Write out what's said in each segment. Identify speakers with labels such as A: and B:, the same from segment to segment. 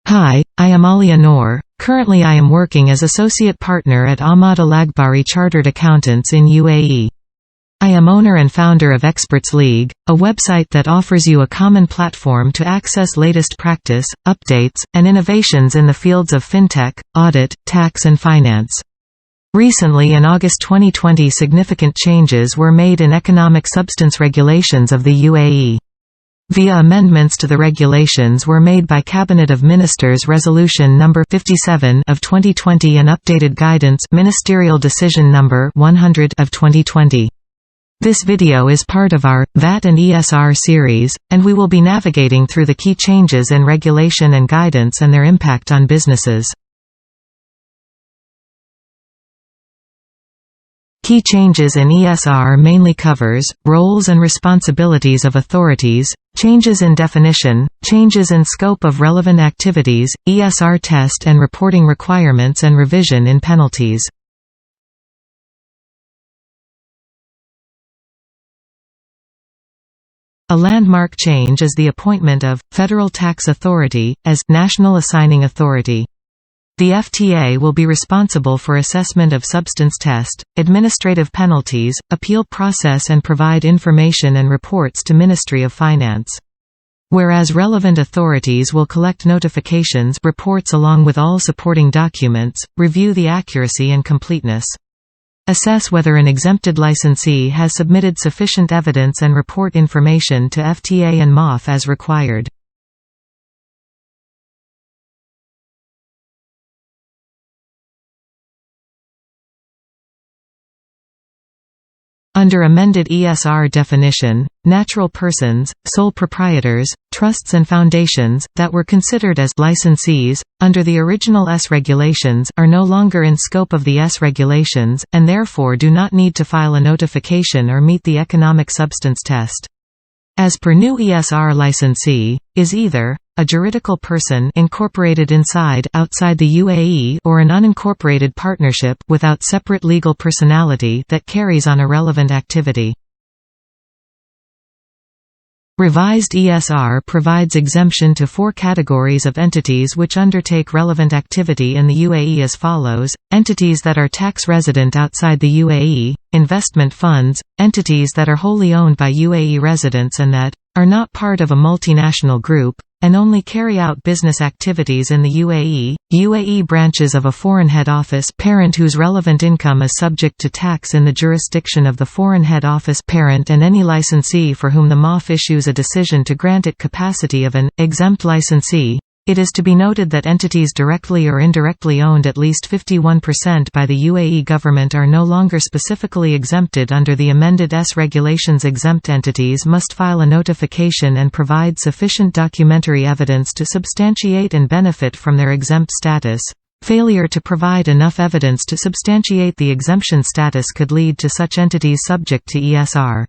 A: Hi, I am Alia Noor. Currently I am working as Associate Partner at Ahmad Al-Aghbari Chartered Accountants in UAE. I am owner and founder of Experts League, a website that offers you a common platform to access latest practice, updates, and innovations in the fields of fintech, audit, tax and finance. Recently in August 2020 significant changes were made in economic substance regulations of the UAE. Via amendments to the regulations were made by Cabinet of Ministers Resolution No. 57 of 2020 and updated guidance Ministerial Decision No. 100 of 2020. This video is part of our VAT and ESR series, and we will be navigating through the key changes in regulation and guidance and their impact on businesses. Key changes in ESR mainly covers roles and responsibilities of authorities, changes in definition, changes in scope of relevant activities, ESR test and reporting requirements and revision in penalties. A landmark change is the appointment of Federal Tax Authority as National Assigning Authority. The FTA will be responsible for assessment of substance test, administrative penalties, appeal process and provide information and reports to Ministry of Finance. Whereas relevant authorities will collect notifications reports along with all supporting documents, review the accuracy and completeness. Assess whether an exempted licensee has submitted sufficient evidence and report information to FTA and MOF as required. Under amended ESR definition, natural persons, sole proprietors, trusts and foundations, that were considered as licensees, under the original S regulations are no longer in scope of the S regulations, and therefore do not need to file a notification or meet the economic substance test. As per new ESR, licensee is either a juridical person incorporated outside the UAE or an unincorporated partnership without separate legal personality that carries on a relevant activity. Revised ESR provides exemption to 4 categories of entities which undertake relevant activity in the UAE as follows: entities that are tax resident outside the UAE, investment funds, entities that are wholly owned by UAE residents and that are not part of a multinational group, and only carry out business activities in the UAE, UAE branches of a foreign head office parent whose relevant income is subject to tax in the jurisdiction of the foreign head office parent, and any licensee for whom the MOF issues a decision to grant it capacity of an exempt licensee. It is to be noted that entities directly or indirectly owned at least 51% by the UAE government are no longer specifically exempted under the amended S regulations. Exempt entities must file a notification and provide sufficient documentary evidence to substantiate and benefit from their exempt status. Failure to provide enough evidence to substantiate the exemption status could lead to such entities subject to ESR.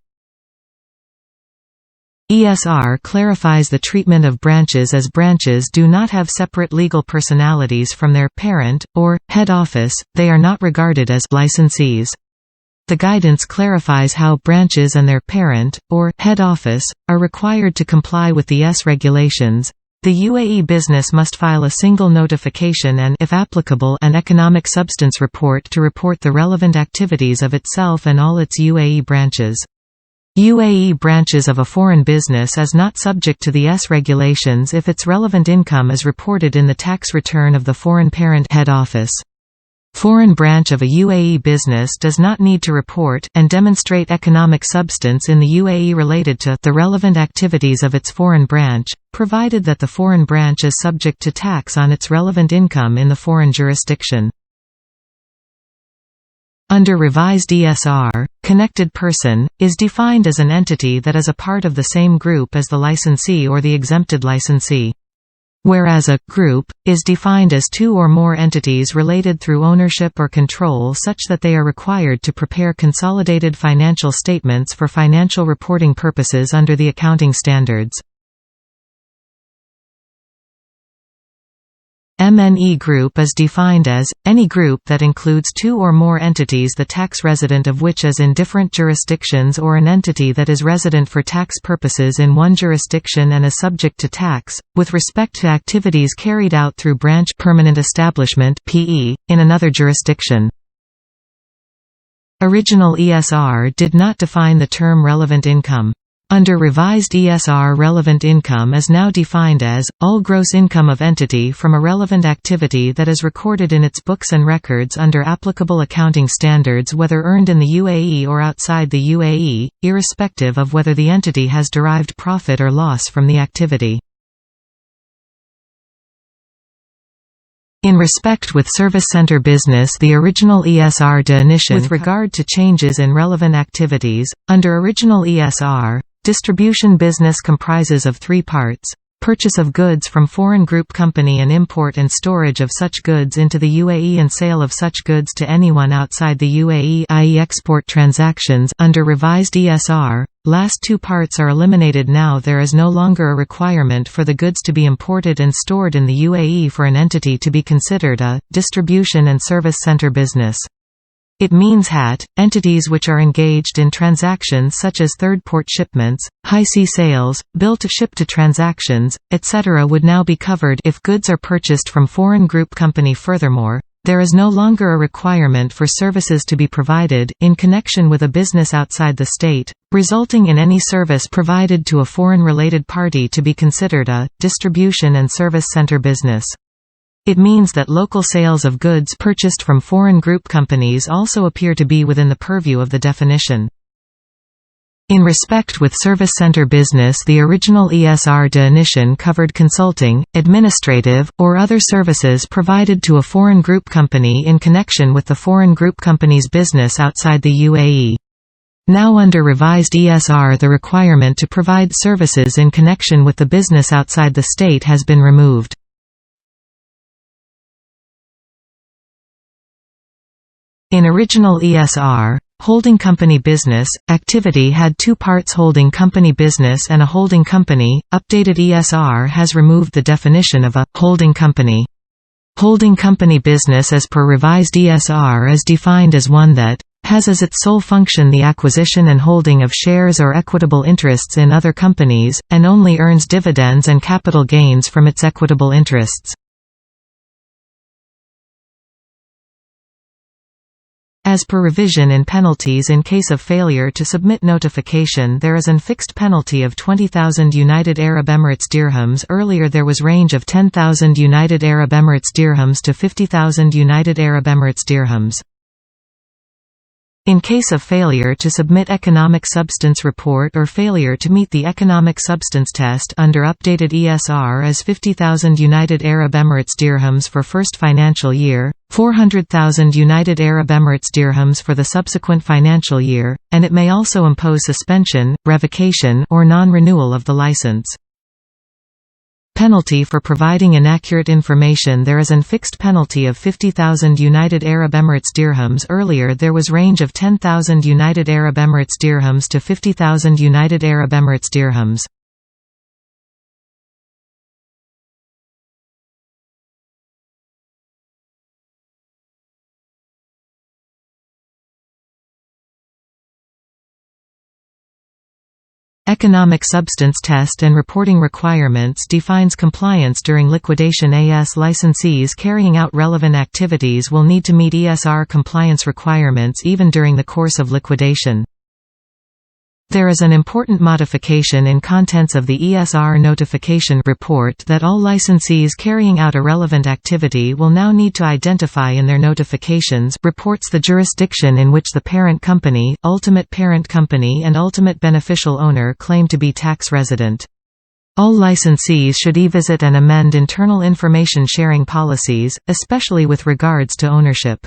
A: ESR clarifies the treatment of branches as branches do not have separate legal personalities from their parent, or head office, they are not regarded as licensees. The guidance clarifies how branches and their parent, or head office, are required to comply with the S regulations. The UAE business must file a single notification and, if applicable, an economic substance report to report the relevant activities of itself and all its UAE branches. UAE branches of a foreign business is not subject to the S regulations if its relevant income is reported in the tax return of the foreign parent head office. Foreign branch of a UAE business does not need to report and demonstrate economic substance in the UAE related to the relevant activities of its foreign branch, provided that the foreign branch is subject to tax on its relevant income in the foreign jurisdiction. Under revised ESR, connected person is defined as an entity that is a part of the same group as the licensee or the exempted licensee. Whereas a group is defined as 2 or more entities related through ownership or control such that they are required to prepare consolidated financial statements for financial reporting purposes under the accounting standards. MNE group is defined as any group that includes two or more entities, the tax resident of which is in different jurisdictions, or an entity that is resident for tax purposes in one jurisdiction and is subject to tax, with respect to activities carried out through branch permanent establishment (PE) in another jurisdiction. Original ESR did not define the term relevant income. Under revised ESR, relevant income is now defined as all gross income of entity from a relevant activity that is recorded in its books and records under applicable accounting standards, whether earned in the UAE or outside the UAE, irrespective of whether the entity has derived profit or loss from the activity. In respect with service center business, the original ESR definition with regard to changes in relevant activities, under original ESR, distribution business comprises of three parts: purchase of goods from foreign group company and import and storage of such goods into the UAE and sale of such goods to anyone outside the UAE, i.e. export transactions. Under revised ESR, last two parts are eliminated. Now there is no longer a requirement for the goods to be imported and stored in the UAE for an entity to be considered a distribution and service center business. It means that entities which are engaged in transactions such as third port shipments, high sea sales, bill-to-ship-to transactions, etc. would now be covered if goods are purchased from foreign group company. Furthermore, there is no longer a requirement for services to be provided in connection with a business outside the state, resulting in any service provided to a foreign related party to be considered a distribution and service center business. It means that local sales of goods purchased from foreign group companies also appear to be within the purview of the definition. In respect with service center business, the original ESR definition covered consulting, administrative, or other services provided to a foreign group company in connection with the foreign group company's business outside the UAE. Now under revised ESR, the requirement to provide services in connection with the business outside the state has been removed. In original ESR, holding company business activity had two parts: holding company business and a holding company. Updated ESR has removed the definition of a holding company. Holding company business as per revised ESR is defined as one that has as its sole function the acquisition and holding of shares or equitable interests in other companies, and only earns dividends and capital gains from its equitable interests. As per revision in penalties, in case of failure to submit notification, there is an fixed penalty of 20,000 United Arab Emirates dirhams. Earlier there was range of 10,000 United Arab Emirates dirhams to 50,000 United Arab Emirates dirhams. In case of failure to submit economic substance report or failure to meet the economic substance test, under updated ESR as 50,000 United Arab Emirates dirhams for first financial year, 400,000 United Arab Emirates dirhams for the subsequent financial year, and it may also impose suspension, revocation, or non-renewal of the license. Penalty for providing inaccurate information: there is an fixed penalty of 50,000 United Arab Emirates dirhams. Earlier there was range of 10,000 United Arab Emirates dirhams to 50,000 United Arab Emirates dirhams. Economic substance test and reporting requirements defines compliance during liquidation. AS licensees carrying out relevant activities will need to meet ESR compliance requirements even during the course of liquidation. There is an important modification in contents of the ESR notification report that all licensees carrying out a relevant activity will now need to identify in their notifications reports the jurisdiction in which the parent company, ultimate parent company and ultimate beneficial owner claim to be tax resident. All licensees should visit and amend internal information sharing policies, especially with regards to ownership.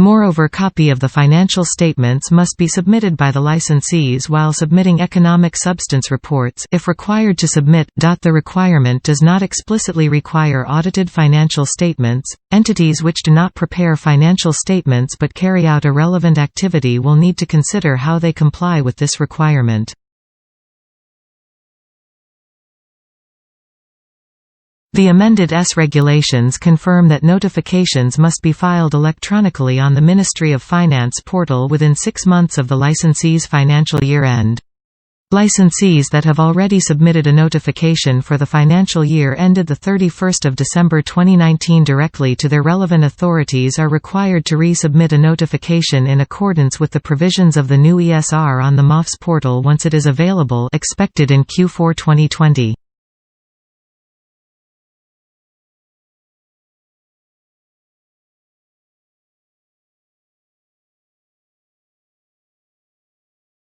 A: Moreover, copy of the financial statements must be submitted by the licensees while submitting economic substance reports if required to submit. The requirement does not explicitly require audited financial statements. Entities which do not prepare financial statements but carry out a relevant activity will need to consider how they comply with this requirement. The amended ES regulations confirm that notifications must be filed electronically on the Ministry of Finance portal within 6 months of the licensee's financial year end. Licensees that have already submitted a notification for the financial year ended 31 December 2019 directly to their relevant authorities are required to resubmit a notification in accordance with the provisions of the new ESR on the MOFS portal once it is available, expected in Q4 2020.